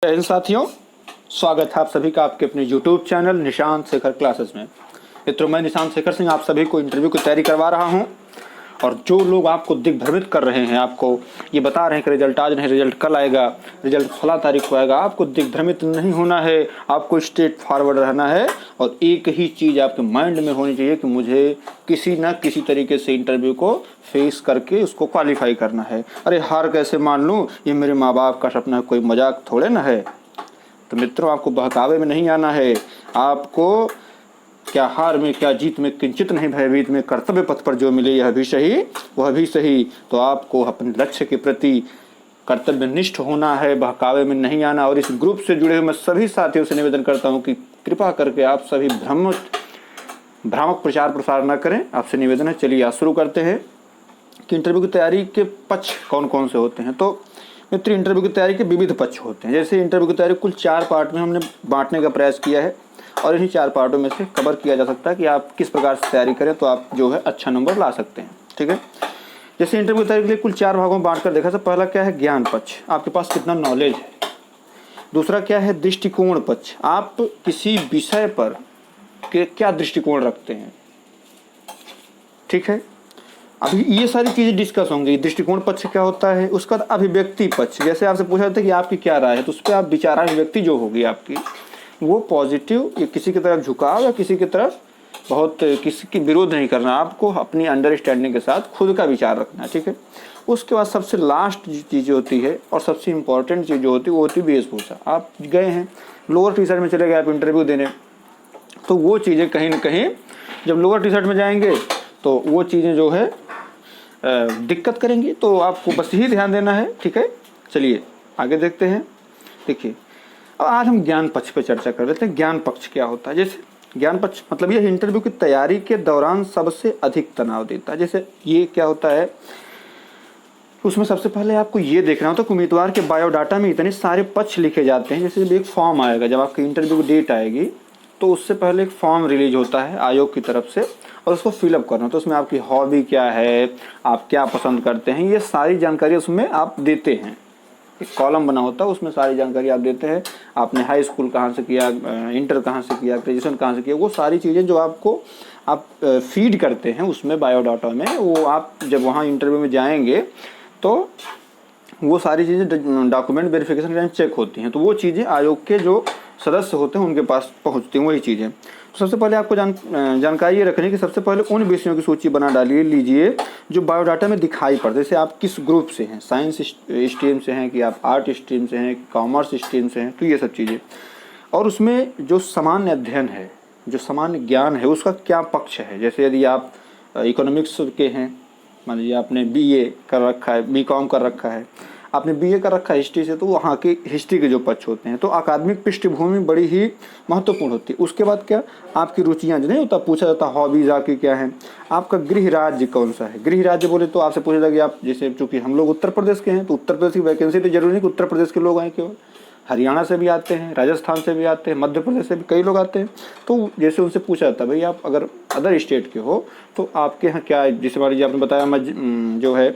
जय हिंद साथियों, स्वागत है आप सभी का आपके अपने YouTube channel Nishant Shekhar classes में। मित्रों, मैं निशांत शेखर सिंह आप सभी को इंटरव्यू की तैयारी करवा रहा हूं। और जो लोग आपको दिग्भ्रमित कर रहे हैं, आपको ये बता रहे हैं कि रिजल्ट आज नहीं, रिजल्ट कल आएगा, रिजल्ट फला तारीख को आएगा, आपको दिग्भ्रमित नहीं होना है। आपको स्ट्रेट फॉरवर्ड रहना है और एक ही चीज़ आपके माइंड में होनी चाहिए कि मुझे किसी न किसी तरीके से इंटरव्यू को फेस करके उसको क्वालिफाई करना है। अरे हार कैसे मान लूँ, ये मेरे माँ बाप का सपना है, कोई मजाक थोड़े ना है। तो मित्रों, आपको बहकावे में नहीं आना है। आपको क्या हार में क्या जीत में किंचित नहीं भयभीत में, कर्तव्य पथ पर जो मिले यह भी सही वह भी सही। तो आपको अपने लक्ष्य के प्रति कर्तव्यनिष्ठ होना है, बहकावे में नहीं आना। और इस ग्रुप से जुड़े हुए मैं सभी साथियों से निवेदन करता हूं कि कृपा करके आप सभी भ्रामक प्रचार प्रसार न करें, आपसे निवेदन है। चलिए आज शुरू करते हैं कि इंटरव्यू की तैयारी के पक्ष कौन कौन से होते हैं। तो मित्र, इंटरव्यू की तैयारी के विविध पक्ष होते हैं। जैसे इंटरव्यू की तैयारी कुल 4 पार्ट में हमने बांटने का प्रयास किया है और इन्हीं 4 पार्टों में से कवर किया जा सकता है कि आप किस प्रकार से तैयारी करें तो आप जो है अच्छा नंबर ला सकते हैं। ठीक है, जैसे इंटरव्यू की तैयारी के लिए कुल 4 भागों में बांटकर देखा। तो पहला क्या है, ज्ञान पक्ष, आपके पास कितना नॉलेज है। दूसरा क्या है, दृष्टिकोण पक्ष, आप किसी विषय पर क्या दृष्टिकोण रखते हैं। ठीक है, अभी ये सारी चीज़ें डिस्कस होंगी। दृष्टिकोण पक्ष क्या होता है, उसका अभिव्यक्ति पक्ष, जैसे आपसे पूछा जाता है कि आपकी क्या राय है, तो उस पर आप विचाराभिव्यक्ति जो होगी आपकी वो पॉजिटिव, किसी की तरफ झुकाव या किसी की तरफ बहुत किसी की विरोध नहीं करना, आपको अपनी अंडरस्टैंडिंग के साथ खुद का विचार रखना है। ठीक है, उसके बाद सबसे लास्ट चीज़ होती है और सबसे इम्पॉर्टेंट चीज़ जो होती है वो होती है वेशभूषा। आप गए हैं लोअर टी शर्ट में चले गए आप इंटरव्यू देने, तो वो चीज़ें कहीं ना कहीं जब लोअर टी शर्ट में जाएंगे तो वो चीज़ें जो है दिक्कत करेंगी। तो आपको बस यही ध्यान देना है। ठीक है, चलिए आगे देखते हैं। देखिए, अब आज हम ज्ञान पक्ष पे चर्चा कर लेते हैं। ज्ञान पक्ष क्या होता है। जैसे ज्ञान पक्ष मतलब यह इंटरव्यू की तैयारी के दौरान सबसे अधिक तनाव देता है। जैसे ये क्या होता है, उसमें सबसे पहले आपको ये देखना होता है कि उम्मीदवार के बायोडाटा में इतने सारे पक्ष लिखे जाते हैं। जैसे जब एक फॉर्म आएगा, जब आपकी इंटरव्यू की डेट आएगी तो उससे पहले एक फॉर्म रिलीज होता है आयोग की तरफ से और उसको फिलअप करना। तो उसमें आपकी हॉबी क्या है, आप क्या पसंद करते हैं, ये सारी जानकारी उसमें आप देते हैं। एक कॉलम बना होता है, उसमें सारी जानकारी आप देते हैं। आपने हाई स्कूल कहाँ से किया, इंटर कहाँ से किया, ग्रेजुएशन कहाँ से किया, वो सारी चीज़ें जो आपको आप फीड करते हैं उसमें बायोडाटा में, वो आप जब वहाँ इंटरव्यू में जाएंगे तो वो सारी चीज़ें डॉक्यूमेंट वेरिफिकेशन टाइम चेक होती हैं। तो वो चीज़ें आयोग के जो सदस्य होते हैं उनके पास पहुंचती हैं वही चीज़ें। तो सबसे पहले आपको जानकारी ये रखनी है कि सबसे पहले उन विषयों की सूची बना लीजिए जो बायोडाटा में दिखाई पड़ते हैं। जैसे आप किस ग्रुप से हैं, साइंस स्ट्रीम से हैं कि आप आर्ट स्ट्रीम से हैं, कॉमर्स स्ट्रीम से हैं, तो ये सब चीज़ें। और उसमें जो सामान्य अध्ययन है, जो सामान्य ज्ञान है, उसका क्या पक्ष है। जैसे यदि आप इकोनॉमिक्स के हैं, मान लीजिए आपने BA कर रखा है, BCom कर रखा है, आपने BA कर रखा है हिस्ट्री से, तो वहाँ के हिस्ट्री के जो पक्ष होते हैं तो अकादमिक पृष्ठभूमि बड़ी ही महत्वपूर्ण होती है। उसके बाद क्या, आपकी रुचियाँ जो नहीं होता, पूछा जाता हॉबीज़ आपकी क्या है, आपका गृह राज्य कौन सा है। गृह राज्य बोले तो आपसे पूछा जाता कि आप, जैसे चूँकि हम लोग उत्तर प्रदेश के हैं तो उत्तर प्रदेश की वैकेंसी तो जरूरी नहीं कि उत्तर प्रदेश के लोग आए, केवल हरियाणा से भी आते हैं, राजस्थान से भी आते हैं, मध्य प्रदेश से भी कई लोग आते हैं। तो जैसे उनसे पूछा जाता है भाई आप अगर अदर स्टेट के हो तो आपके यहाँ क्या है। जैसे मान लीजिए आपने बताया मैं जो है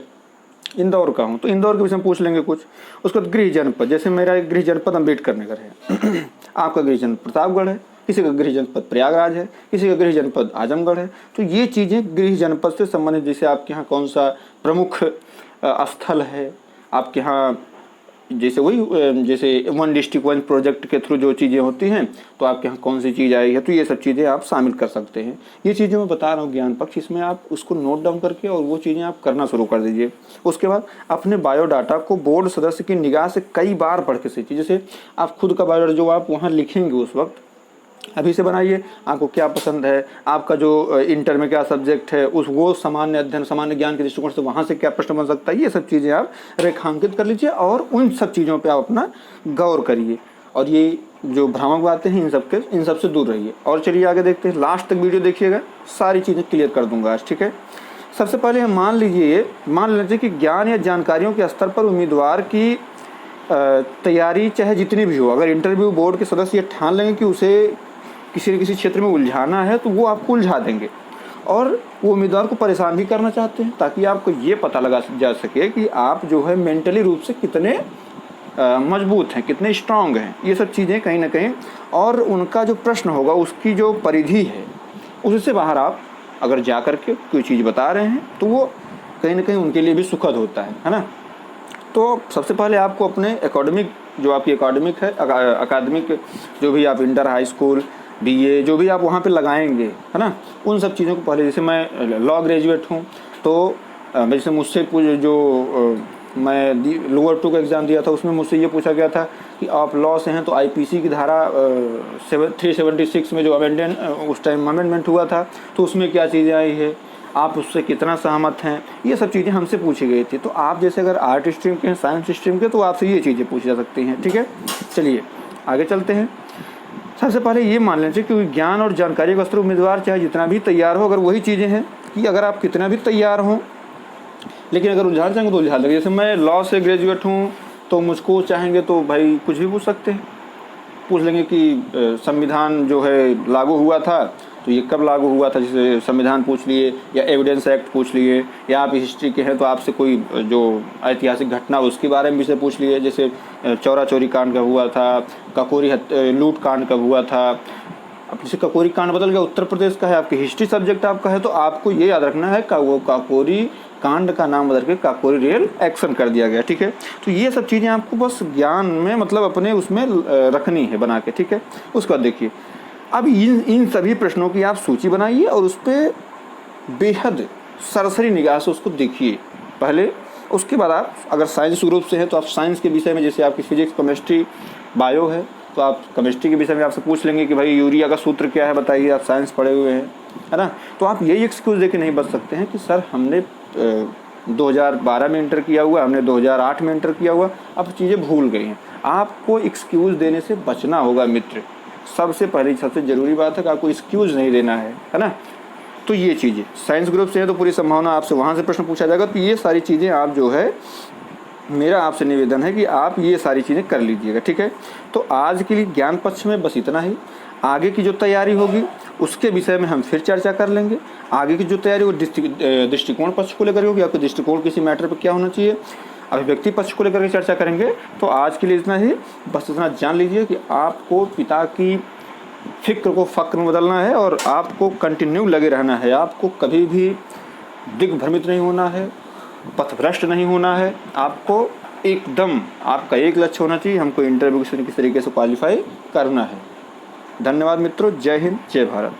इंदौर का हूँ, तो इंदौर के विषय में पूछ लेंगे कुछ। उसके बाद गृह जनपद, जैसे मेरा गृह जनपद अम्बेडकर नगर है आपका गृह जनपद प्रतापगढ़ है, किसी का गृह जनपद प्रयागराज है, किसी का गृह जनपद आजमगढ़ है। तो ये चीज़ें गृह जनपद से संबंधित, जैसे आपके यहाँ कौन सा प्रमुख स्थल है, आपके यहाँ जैसे वही जैसे 1 डिस्ट्रिक्ट 1 प्रोजेक्ट के थ्रू जो चीज़ें होती हैं तो आपके यहाँ कौन सी चीज़ आई है, तो ये सब चीज़ें आप शामिल कर सकते हैं। ये चीज़ें मैं बता रहा हूँ ज्ञान पक्ष, इसमें आप उसको नोट डाउन करके और वो चीज़ें आप करना शुरू कर दीजिए। उसके बाद अपने बायोडाटा को बोर्ड सदस्य की निगाह से कई बार पढ़ के सीखिए। जैसे आप खुद का बायोडाटा जो आप वहाँ लिखेंगे उस वक्त अभी से बनाइए, आपको क्या पसंद है, आपका जो इंटर में क्या सब्जेक्ट है, उस वो सामान्य अध्ययन सामान्य ज्ञान के दृष्टिकोण से वहाँ से क्या प्रश्न बन सकता है, ये सब चीज़ें आप रेखांकित कर लीजिए और उन सब चीज़ों पे आप अपना गौर करिए। और ये जो भ्रामक बातें हैं इन सब से दूर रहिए। और चलिए आगे देखते हैं, लास्ट तक वीडियो देखिएगा, सारी चीज़ें क्लियर कर दूंगा आज। ठीक है, सबसे पहले मान लीजिए कि ज्ञान या जानकारियों के स्तर पर उम्मीदवार की तैयारी चाहे जितनी भी हो, अगर इंटरव्यू बोर्ड के सदस्य ये ठान लेंगे कि उसे किसी न किसी क्षेत्र में उलझाना है तो वो आपको उलझा देंगे। और वो उम्मीदवार को परेशान भी करना चाहते हैं ताकि आपको ये पता लगा जा सके कि आप जो है मेंटली रूप से कितने मजबूत हैं, कितने स्ट्रांग हैं, ये सब चीज़ें कहीं ना कहीं, और उनका जो प्रश्न होगा उसकी जो परिधि है उससे बाहर आप अगर जा कर के कोई चीज़ बता रहे हैं तो वो कहीं ना कहीं उनके लिए भी सुखद होता है ना। तो सबसे पहले आपको अपने एकेडमिक, जो आपकी एकेडमिक है, अकादमिक जो भी आप इंटर, हाई स्कूल, बीए जो भी आप वहाँ पे लगाएंगे, है ना, उन सब चीज़ों को पहले, जैसे मैं लॉ ग्रेजुएट हूँ तो जैसे मुझसे मैं लोअर 2 का एग्ज़ाम दिया था, उसमें मुझसे ये पूछा गया था कि आप लॉ से हैं तो आईपीसी की धारा 376 में जो अमेंडमेंट उस टाइम अमेंडमेंट हुआ था तो उसमें क्या चीज़ें आई है, आप उससे कितना सहमत हैं, ये सब चीज़ें हमसे पूछी गई थी। तो आप जैसे अगर आर्ट स्ट्रीम के हैं, साइंस स्ट्रीम के, तो आपसे ये चीज़ें पूछी जा सकती हैं। ठीक है, चलिए आगे चलते हैं। सबसे पहले ये मान लीजिए कि विज्ञान और जानकारी का स्तर उम्मीदवार चाहे जितना भी तैयार हो, अगर वही चीज़ें हैं कि अगर आप कितना भी तैयार हों, लेकिन अगर उलझा जाएंगे तो उलझा देंगे। जैसे मैं लॉ से ग्रेजुएट हूँ तो मुझको चाहेंगे तो भाई कुछ भी पूछ सकते हैं, पूछ लेंगे कि संविधान जो है लागू हुआ था तो ये कब लागू हुआ था, जैसे संविधान पूछ लिए, या एविडेंस एक्ट पूछ लिए, या आप हिस्ट्री के हैं तो आपसे कोई जो ऐतिहासिक घटना उसके बारे में भी से पूछ लिए, जैसे चौरा चोरी कांड कब हुआ था, काकोरी लूट कांड कब हुआ था। अब जैसे काकोरी कांड बदल गया, उत्तर प्रदेश का है, आपकी हिस्ट्री सब्जेक्ट आपका है, तो आपको ये याद रखना है का वो काकोरी कांड का नाम बदल के काकोरी रियल एक्शन कर दिया गया। ठीक है, तो ये सब चीज़ें आपको बस ज्ञान में मतलब अपने उसमें रखनी है बना के। ठीक है, उसके बाद देखिए, अब इन सभी प्रश्नों की आप सूची बनाइए और उस पर बेहद सरसरी निगाह से उसको देखिए पहले। उसके बाद आप अगर साइंस ग्रुप से हैं तो आप साइंस के विषय में, जैसे आपकी फिजिक्स, केमिस्ट्री, बायो है तो आप केमिस्ट्री के विषय में आपसे पूछ लेंगे कि भाई यूरिया का सूत्र क्या है बताइए, आप साइंस पढ़े हुए हैं, है ना। तो आप यही एक्सक्यूज़ देके नहीं बच सकते हैं कि सर हमने 2012 में इंटर किया हुआ, हमने 2008 में इंटर किया हुआ, अब चीज़ें भूल गई हैं। आपको एक्सक्यूज़ देने से बचना होगा मित्र। सबसे पहली सबसे ज़रूरी बात है कि आपको एक्सक्यूज़ नहीं देना है ना। तो ये चीज़ें साइंस ग्रुप से है तो पूरी संभावना आपसे वहाँ से प्रश्न पूछा जाएगा। तो ये सारी चीज़ें आप जो है, मेरा आपसे निवेदन है कि आप ये सारी चीज़ें कर लीजिएगा। ठीक है, तो आज के लिए ज्ञान पक्ष में बस इतना ही। आगे की जो तैयारी होगी उसके विषय में हम फिर चर्चा कर लेंगे। आगे की जो तैयारी वो दृष्टिकोण पक्ष को लेकर होगी, आपको दृष्टिकोण किसी मैटर पर क्या होना चाहिए, अभिव्यक्ति पक्ष को लेकर के चर्चा करेंगे। तो आज के लिए इतना ही, बस इतना जान लीजिए कि आपको पिता की फिक्र को फ़क्र में बदलना है और आपको कंटिन्यू लगे रहना है। आपको कभी भी दिग्भ्रमित नहीं होना है, पथभ्रष्ट नहीं होना है। आपको एकदम आपका एक लक्ष्य होना चाहिए, हमको इंटरव्यू किसी तरीके से क्वालिफाई करना है। धन्यवाद मित्रों, जय हिंद, जय भारत।